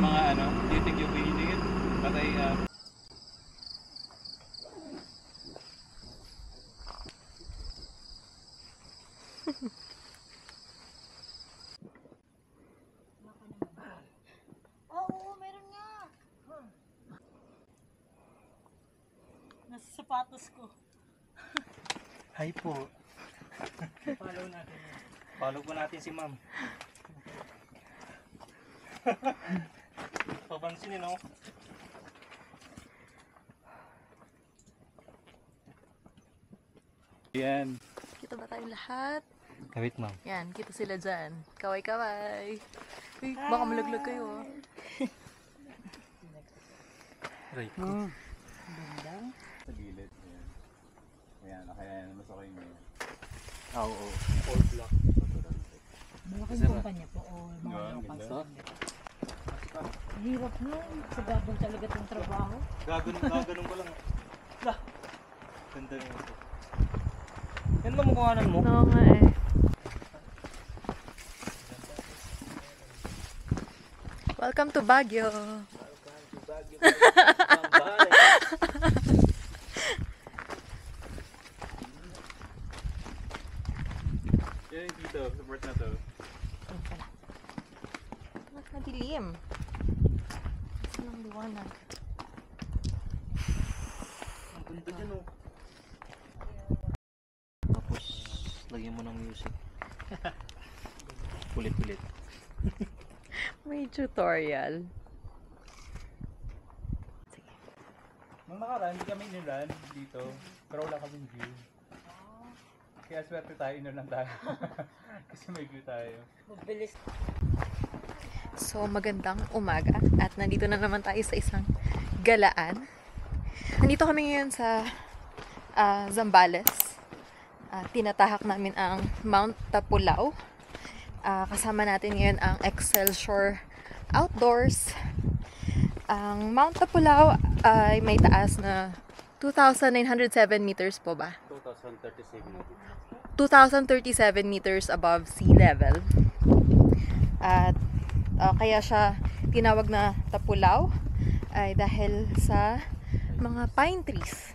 mga ano, do you think you'll be eating it? But Oo, meron nga. Nasa sapatos ko. Hi po. Follow natin. Follow po natin si ma'am. Pabansin no? Yan. Kita ba tayong lahat? Kawit ma'am. Yan, kita sila dyan. Kaway-kaway. Uy, baka malaglag kayo ah. Right. Sa gilid. Ayan. Ayan, kaya mas okay mo yun. Oo. All block. Malaking kumpanya po o mga local service. Hirap nun. Sa gabang talaga itong trabaho. Gaganong ko lang. Lah! Ganda na ito. Yan ba mukhanan mo? Oo nga eh. Welcome to Baguio. Yan dito, support na to. Mas madilim. Mas nang liwanag. Ang ganda dyan oh. Tapos, Lagyan mo ng music. Ulit-ulit. may tutorial. Nung nakaraan, hindi kami inilan dito. Pero wala kaming view. Kaya swerte tayo, inilan tayo. Kasi may view tayo. Mabilis. So, magandang umaga at nandito na naman tayo sa isang galaan. Nandito kami ngayon sa Zambales. Tinatahak namin ang Mount Tapulao. Kasama natin ngayon ang Excelsior Outdoors. Ang Mount Tapulao ay may taas na 2,907 meters po ba? 2,037 meters above sea level. At kaya siya tinawag na Tapulao ay dahil sa mga pine trees.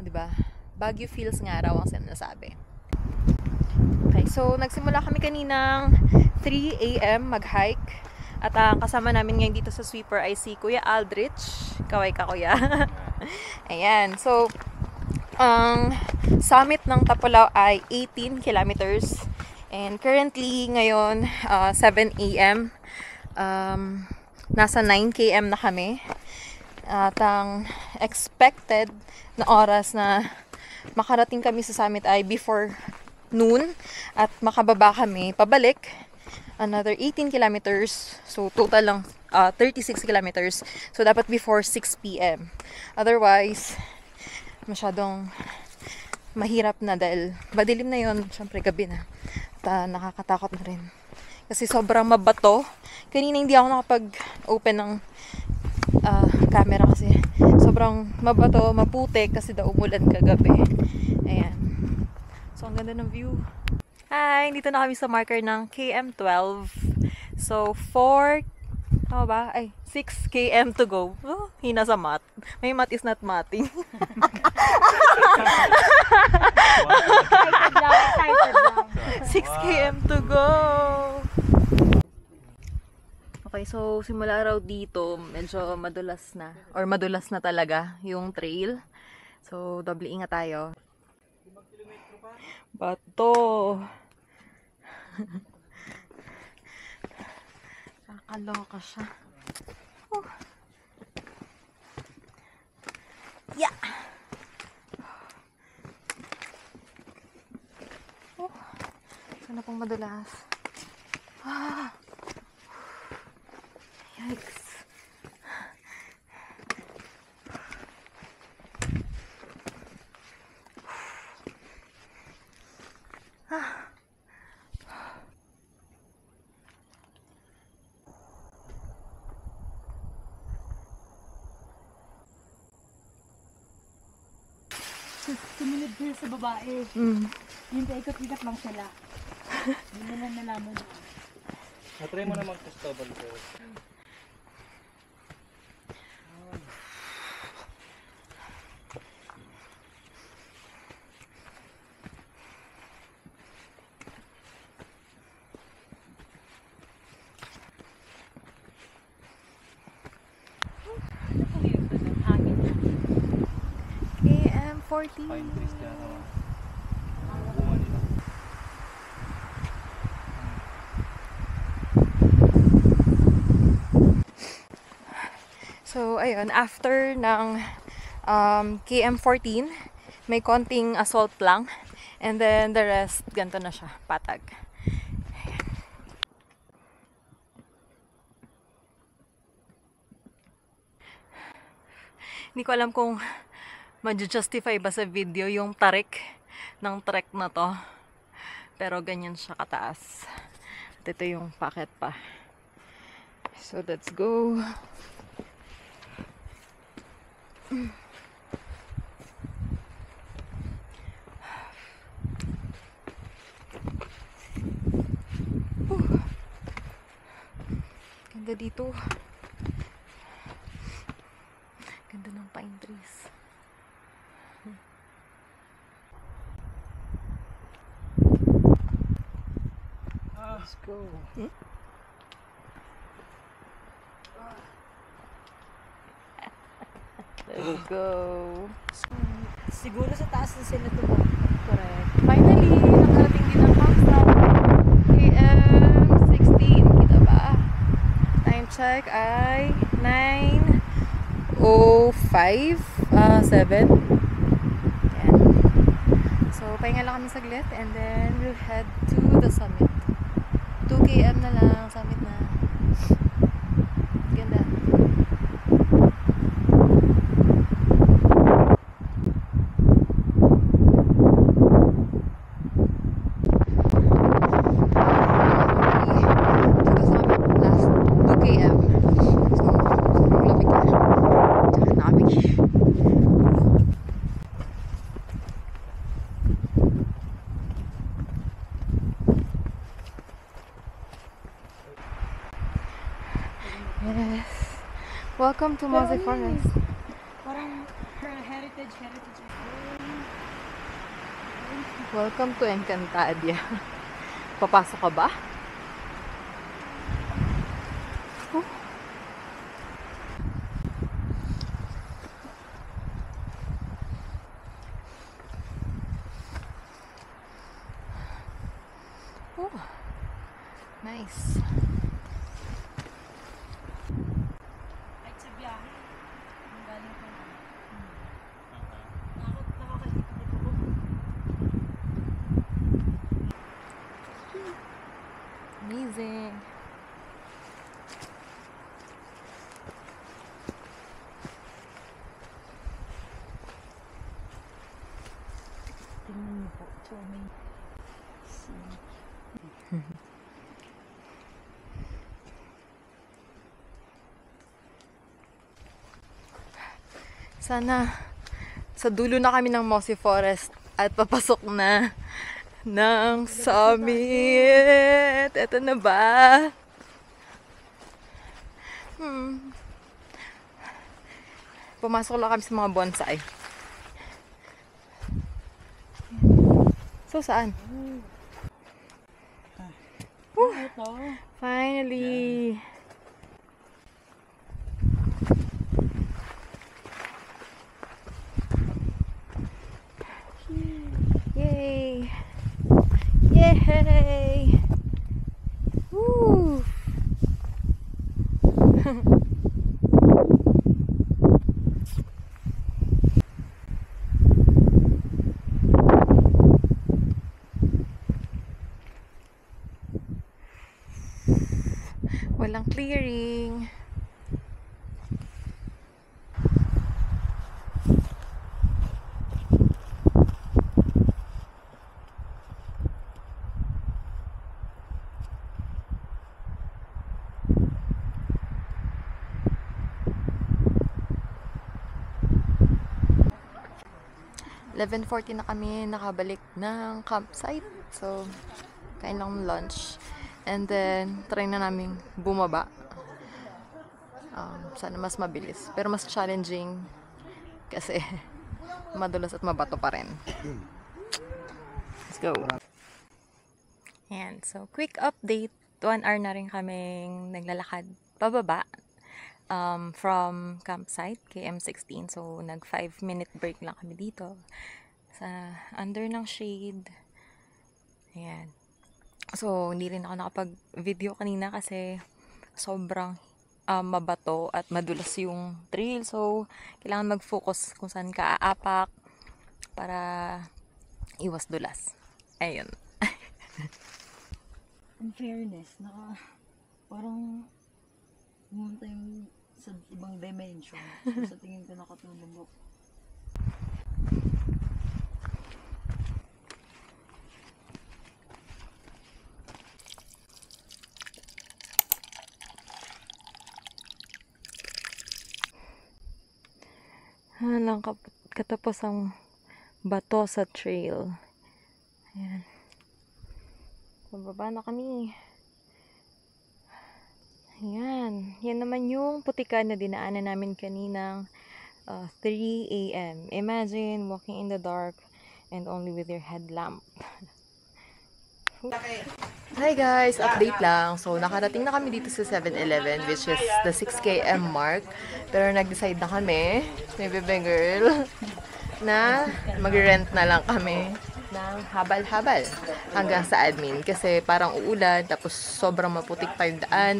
'Di ba? Baguio feels nga raw ang sinasabi. Okay, so nagsimula kami kaninang 3 AM mag-hike. At kasama namin ngayon dito sa sweeper ay si Kuya Aldrich. Kaway ka, Kuya. Ayan, so ang summit ng Tapulao ay 18 kilometers. And currently, ngayon, 7 AM, nasa 9 km na kami. At ang expected na oras na makarating kami sa summit ay before noon. At makababa kami pabalik. Another 18 kilometers. So, total lang 36 kilometers. So, dapat before 6 PM. Otherwise, masyadong mahirap na dahil madilim na yon. Siyempre, gabi na. At nakakatakot na rin. Kasi sobrang mabato. Kanina hindi ako nakapag-open ng camera kasi sobrang mabato, maputik kasi daw umulan kagabi. Ayan. So, ang ganda ng view. Hi! Dito na kami sa marker ng KM12. So, 6 km to go. Oh, hina sa math. May math is not mathing. Excited lang. 6 km to go! Okay, so simula raw dito, medyo madulas na. Or madulas na talaga yung trail. So, doble ingat tayo. Bato! Kakaloka siya. Yeah! Sana pong madulas. Yikes. Sumunod din sa babae. Yung paikot-ikot lang sila. Hindi nila nalaman. Natry mo na mag-testable ko. KM14. Pine trees dyan. Bunga nila. So, ayun, after ng KM14, may konting assault lang. And then, the rest, ganito na siya, patag. Hindi ko alam kung ma-justify ba sa video yung tarik ng trek na to. Pero ganyan siya kataas. At ito yung packet pa. So, let's go. Ganda dito. Ganda ng pine trees. Let's go. Let's go. Siguro sa taas na sila tumakbo. Correct. Finally, nakarating din ang campsite. KM16. Kita ba? Time check ay 9:05, 7. Yan. So, pahinga lang kami saglit and then we'll head to the summit. 2 km na lang, summit na. Ganda. Yes. Welcome to Mose Forest. Parang heritage. Welcome to Encantadia. Papasok ka ba? Oh. Oh. Nice. Ay, sa biyahe. Ang galing ko na. Nakakalikot ako. Amazing. Tingnan niyo po. So, may Sana sa dulo na kami ng Mose Forest at papasok na ng summit. Eto na ba? Pumasok lang kami sa mga bonsai. So, saan? ito. Finally! Yay! Yay! Woo! Walang clearing. (11:40) na kami nakabalik ng campsite. So, kain lang ng lunch. And then, try na namin bumaba. Sana mas mabilis. Pero mas challenging kasi madulas at mabato pa rin. Let's go. And so, quick update. 1 hour na rin kaming naglalakad pababa. from campsite, KM16. So, nag 5-minute break lang kami dito. Sa under ng shade. Ayan. So, hindi rin ako nakapag-video kanina kasi sobrang mabato at madulas yung trail. So, kailangan mag-focus kung saan ka aapak para iwas dulas. Ayun. In fairness, parang pumunta yung sa ibang dimension. So, sa tingin ko nakatulong ako. Lang katapos ang bato sa trail. Ayan. Pababa na kami. Ayan. Yan naman yung putikan na dinaanan namin kaninang 3 a.m. Imagine walking in the dark and only with your headlamp. Hi guys! Update lang. So, nakarating na kami dito sa 7-Eleven, which is the 6 km mark. Pero nag-decide na kami, ni Bebe Girl, na mag-rent na lang kami ng habal-habal hanggang sa admin. Kasi parang uulan, tapos sobrang maputik pa yung daan.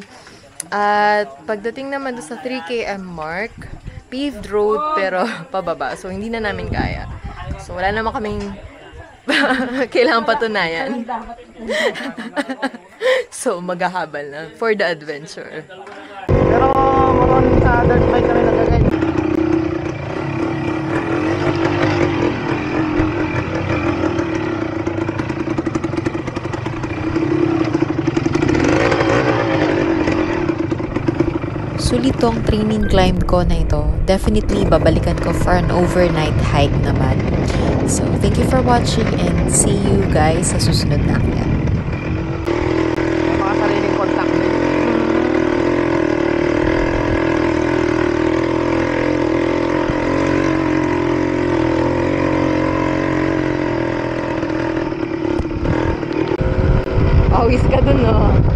At pagdating naman doon sa 3 km mark, paved road pero pababa. So, hindi na namin kaya. So, wala naman kaming kailangan patunayan. So, maghahabal na for the adventure. Pero maroon sa dirt bike kami nagagay. Sulit tong training climb ko na ito. Definitely babalikan ko for an overnight hike naman. So, thank you for watching and see you guys sa susunod na akyat. Mga sariling contact din. Awis ka dun, no?